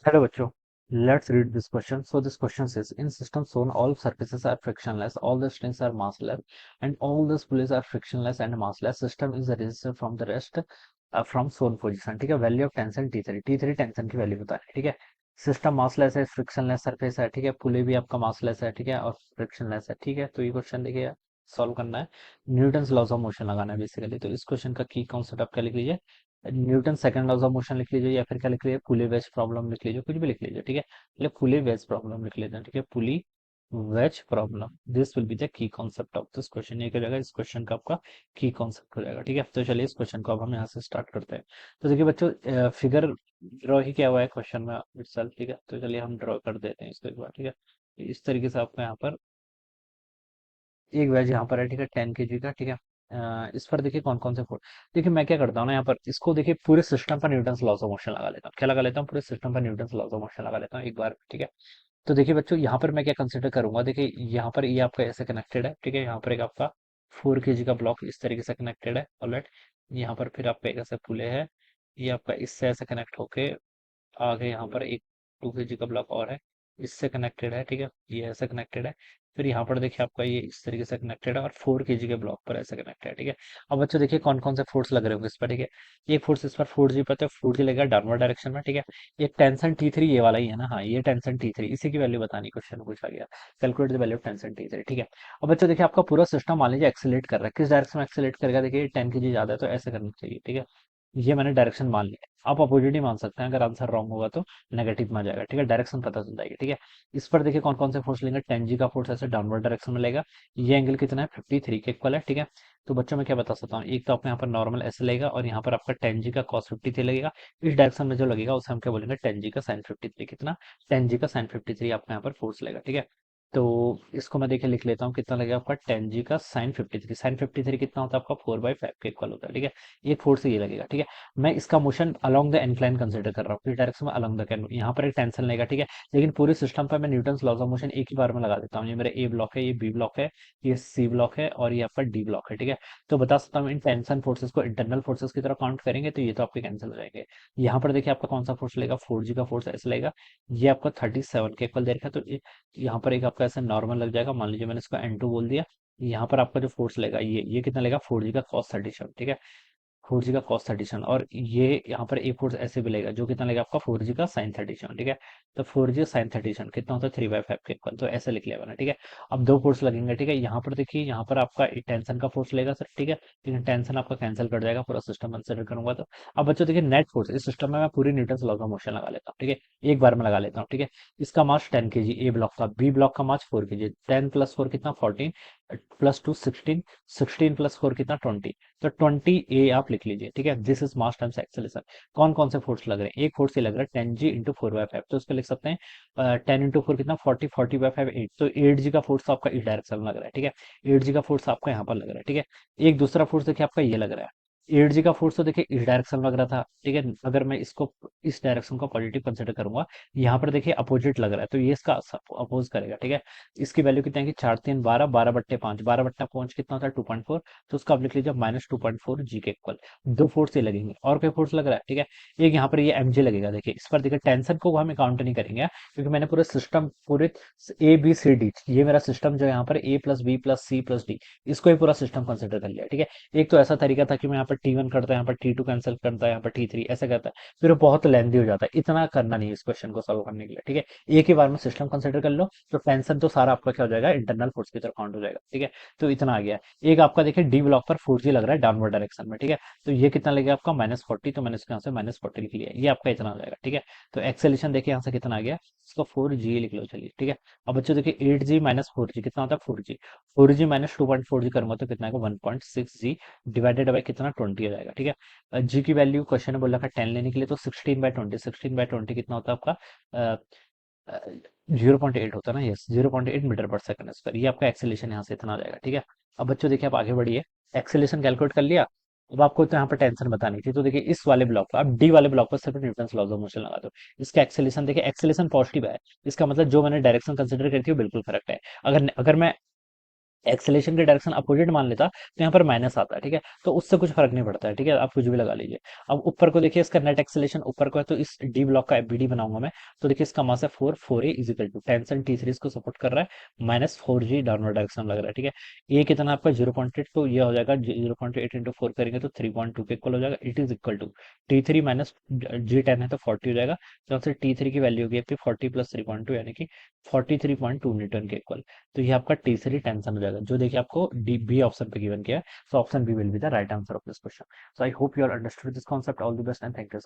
Hello बच्चों, let's read this question. So this question says, in system shown, all surfaces are frictionless, all the strings are massless, and all the spools are frictionless and massless. System is resisted from the rest from shown position. ठीक है, value of tension T3 tension की value बतानी है। ठीक है, system massless है, frictionless surface है। ठीक है, पुले भी आपका मासलेस है। ठीक है, और फ्रिक्शनलेस है। ठीक है, तो ये क्वेश्चन देखिए सॉल्व करना है, न्यूटन लॉज ऑफ मोशन लगाना है बेसिकली। तो इस क्वेश्चन का की कॉन्सेप्ट आप क्या लिख लीजिए, Newton second laws of motion लिख लीजिए, या फिर क्या लिख लीजिए, पुली वेज प्रॉब्लम लिख लीजिए, कुछ भी लिख लीजिए। ठीक है, चलिए पुली वेज प्रॉब्लम लिख लेते हैं। ठीक है, pulley wedge problem, this will be the key concept of this question. ये क्या हो जाएगा, इस क्वेश्चन का आपका की कॉन्सेप्ट हो जाएगा। ठीक है, तो चलिए इस क्वेश्चन को अब हम यहाँ से स्टार्ट करते हैं। तो देखिए बच्चों, फिगर ड्रॉ ही क्या हुआ है क्वेश्चन में इटसेल्फ। ठीक है, तो चलिए हम ड्रॉ कर देते हैं इसको एक बार। ठीक है, इस तरीके से आपको यहाँ पर एक वेज यहाँ पर है। ठीक है, 10 kg का। ठीक है, इस पर देखिए कौन कौन से फोर्स। देखिए मैं क्या करता हूँ ना, यहाँ पर इसको देखिए पूरे सिस्टम पर न्यूटन लॉस ऑफ मोशन लगा लेता हूँ। क्या लगा लेता हूँ, पूरे सिस्टम पर न्यूटन लॉस ऑफ मोशन लगा लेता हूँ एक बार। ठीक है, तो देखिए बच्चों यहाँ पर मैं क्या कंसिडर करूंगा, देखिए यहाँ पर ये आपका ऐसे कनेक्टेड है। ठीक है, यहाँ पर एक आपका 4 kg का ब्लॉक इस तरीके से कनेक्टेड है। ऑलराइट, यहाँ पर फिर आपका एक ऐसे पुले है, ये आपका इससे ऐसे कनेक्ट होके आगे यहाँ पर एक 2 kg का ब्लॉक और है, इससे कनेक्टेड है। ठीक है, ये ऐसे कनेक्टेड है। फिर यहाँ पर देखिए आपका ये इस तरीके से कनेक्टेड है और 4 kg के ब्लॉक पर ऐसे कनेक्टेड है। ठीक है, अब बच्चों देखिए कौन कौन से फोर्स लग रहे होंगे इस पर। ठीक है, एक फोर्स इस पर 4G पर, तो 4G लगेगा डाउनवर्ड डायरेक्शन में। ठीक है, ये टेंशन T3 ये वाला ही है ना, हाँ ये टेंशन T3, इसी की वैल्यू बतानी क्वेश्चन में पूछा गया। Calculate the value of tension T3। ठीक है, अब बच्चों देखिए आपका पूरा सिस्टम मान लीजिए एक्सेलेरेट कर रहा है, किस डायरेक्शन में एक्सेलेरेट करेगा, देखिए 10 kg ज्यादा है तो ऐसे करना चाहिए। ठीक है, ये मैंने डायरेक्शन मान लिया, आप अपोजिट ही मान सकते हैं, अगर आंसर रॉन्ग होगा तो नेगेटिव में आ जाएगा। ठीक है, डायरेक्शन पता चल जाएगी। ठीक है, इस पर देखिए कौन कौन से फोर्स लेंगे, 10G का फोर्स ऐसे डाउनवर्ड डायरेक्शन में लेगा, ये एंगल कितना है 53 के इक्वल है। ठीक है, तो बच्चों मैं क्या बता सकता हूँ, एक तो आपको यहाँ पर नॉर्मल ऐसे लगेगा और यहाँ पर आपका 10G का cos 53 लगेगा। इस डायरेक्शन में जो लगेगा उसे हम क्या बोलेंगे, 10G का sin 53। कितना, 10G का sin 53 आपका यहाँ पर फोर्स लगेगा। ठीक है, तो इसको मैं देखिए लिख लेता हूँ, कितना लगेगा आपका 10G का sin 53। sin 53 कितना होता है आपका 4/5 के इक्वल होता है। ठीक है, एक फोर्स ये लगेगा। ठीक है, मैं इसका motion along the incline consider कर रहा हूँ, किस डायरेक्शन में, अलोंग द कैन। यहाँ पर एक टेंशन लेगा। ठीक है, लेकिन पूरे सिस्टम पर मैं न्यूटन लॉज ऑफ मोशन एक ही बार में लगा देता हूँ। ये मेरा ए ब्लॉक है, ये बी ब्लॉक है, ये सी ब्लॉक है और ये आपका डी ब्लॉक है। ठीक है, तो बता सकता हूँ इन टेंशन फोर्सेस को इंटरनल फोर्सेस की तरह काउंट करेंगे तो ये तो आपके कैंसिल हो जाएंगे। यहाँ पर देखिए आपका कौन सा फोर्स लेगा, 4G का फोर्स ऐसे लेगा, ये आपका 37 के इक्वल दे रखा है, तो यहाँ पर एक आपका ऐसा नॉर्मल लग जाएगा। मान लीजिए मैंने इसको N2 बोल दिया। यहाँ पर आपका जो फोर्स लेगा ये कितना लेगा, 4G का cos 37। ठीक है, 4G का cos 37, और ये यहाँ पर एक फोर्स ऐसे भी लगेगा जो कितना लगेगा आपका 4G का sin 37। ठीक है, तो 4G sin 37 कितना होता है 3/5 के इक्वल, तो ऐसे लिख लिया मैंने। ठीक है, अब दो फोर्स लगेंगे। ठीक है, यहाँ पर देखिए यहाँ पर आपका टेंशन का फोर्स लेगा सर। ठीक है, लेकिन टेंशन आपका कैंसिल कर जाएगा, पूरा सिस्टम कंसिडर करूंगा तो। अब बच्चों देखिए नेट फोर्स, इस सिस्टम में मैं पूरी न्यूटन लॉ ऑफ मोशन लगा लेता हूँ। ठीक है, एक बार में लगा लेता हूँ। ठीक है, इसका मास 10 kg ए ब्लॉक का, बी ब्लॉक का मास 4 kg, 10 + 4 कितना 14, +2 16, 16 + 4 कितना 20, तो 20 A आप लिख लीजिए। ठीक है, this is mass times acceleration. कौन कौन से फोर्स लग रहे हैं, एक फोर्स ये लग रहा है 10G इंटू 4/5, तो उसको लिख सकते हैं 10 × 4 कितना 40, 40/5 8, तो 8G का फोर्स आपका इस डायरेक्शन में लग रहा है। ठीक है, 8G का फोर्स आपका यहाँ पर लग रहा है। ठीक है, एक दूसरा फोर्स देखिए आपका ये लग रहा है, 8G का फोर्स तो देखिए इस डायरेक्शन में लग रहा था। ठीक है, अगर मैं इसको इस डायरेक्शन को पॉजिटिव कंसिडर करूंगा, यहाँ पर देखिए अपोजिट लग रहा है, तो ये इसका अपोज करेगा। ठीक है, इसकी वैल्यू कितनी है कि 4 3 12, 12/5, 12/5 कितना होता है 2.4, तो उसका आप लिख लीजिए -2.4G के इक्वल। दो फोर्स ये लगेंगे, और कोई फोर्स लग रहा है। ठीक है, एक यहाँ पर ये mg लगेगा। देखिए इस पर देखिए टेंशन को हम काउंट नहीं करेंगे, क्योंकि मैंने पूरे सिस्टम पूरे ए बी सी डी, ये मेरा सिस्टम जो यहाँ पर A + B + C + D, इसको ही पूरा सिस्टम कंसिडर कर लिया। ठीक है, एक तो ऐसा तरीका था कि मैं यहाँ पर T1 करता है, यहाँ पर T2 कैंसिल करता है, यहाँ पर T3 ऐसा करता है, फिर वो बहुत लेंदी हो जाता है, इतना करना नहीं है इस क्वेश्चन को सोल्व करने के लिए। ठीक है, एक ही बार में सिस्टम कंसिडर कर लो, तो टेंशन तो सारा आपका क्या हो जाएगा, इंटरनल फोर्स की तरफ काउंट हो जाएगा। ठीक है, तो इतना आ गया। एक आपका देखिए डी ब्लॉक पर 4G लग रहा है डाउनवर्ड डायरेक्शन में। ठीक है, तो ये कितना लगेगा आपका -40, तो मैंने इसके यहाँ से -40 लिख लिया, ये आपका इतना आ जाएगा। ठीक है, तो एक्सेलेरेशन देखिए यहाँ से कितना आ गया, इसको 4G लिख लो। चलिए ठीक है, अब बच्चों देखिए 8G - 4G कितना होता है 4G, 4G - 2.4G करूंगा तो कितना आएगा 1.6G, डिवाइडेड बाय कितना 20 हो जाएगा। ठीक है, जी की वैल्यू क्वेश्चन ने बोला था 10 लेने के लिए, तो 16/20, 16/20 कितना होता है आपका 0.8 होता है ना, यस 0.8 मीटर पर सेकंड स्क्वायर, ये आपका एक्सेलेरेशन यहाँ से इतना आ जाएगा। ठीक है, अब बच्चों देखिए आप आगे बढ़िए, एक्सेलेरेशन कैलकुलेट कर लिया। अब आपको तो यहाँ पर टेंशन बतानी थी, तो देखिए इस वाले ब्लॉक पर, आप डी वाले ब्लॉक पर सिर्फ न्यूटन लॉज ऑफ मोशन लगा दो। इसका एक्सेलेरेशन देखिए, एक्सेलेरेशन पॉजिटिव है, इसका मतलब जो मैंने डायरेक्शन कंसिडर करी थी वो बिल्कुल करेक्ट है। अगर अगर मैं एक्सेलेरेशन की डायरेक्शन अपोजिट मान लेता तो यहाँ पर माइनस आता है, ठीक है। तो उससे कुछ फर्क नहीं पड़ता है, ठीक है, आप कुछ भी लगा लीजिए। अब ऊपर को देखिए, इसका नेट एक्सेलेरेशन ऊपर को है, तो इस डी ब्लॉक का बीडी बनाऊंगा मैं। तो देखिए इसका मास है 4 ए इजिकल टू टेंशन T3 इसको सपोर्ट कर रहा है, -4G डाउनवर्ड डायरेक्शन लग रहा है, ठीक है। ए कितना आपका 0.8, तो ये हो जाएगा 0.8 इंटू 4 करेंगे तो 3.2 के इक्वल हो जाएगा। It is equal to T3 minus G10 है तो 40 हो जाएगा। तो आपसे T3 की वैल्यू होगी आपकी 40 प्लस 3.2 यानी कि 43.2 न्यूटन के इक्वल। तो ये आपका तीसरी टेंशन हो जाएगा, जो देखिए आपको डी बी ऑप्शन पे गिवन किया है। So option B will be the right answer of this question. So I hope you are understood this concept. All the best and thank you.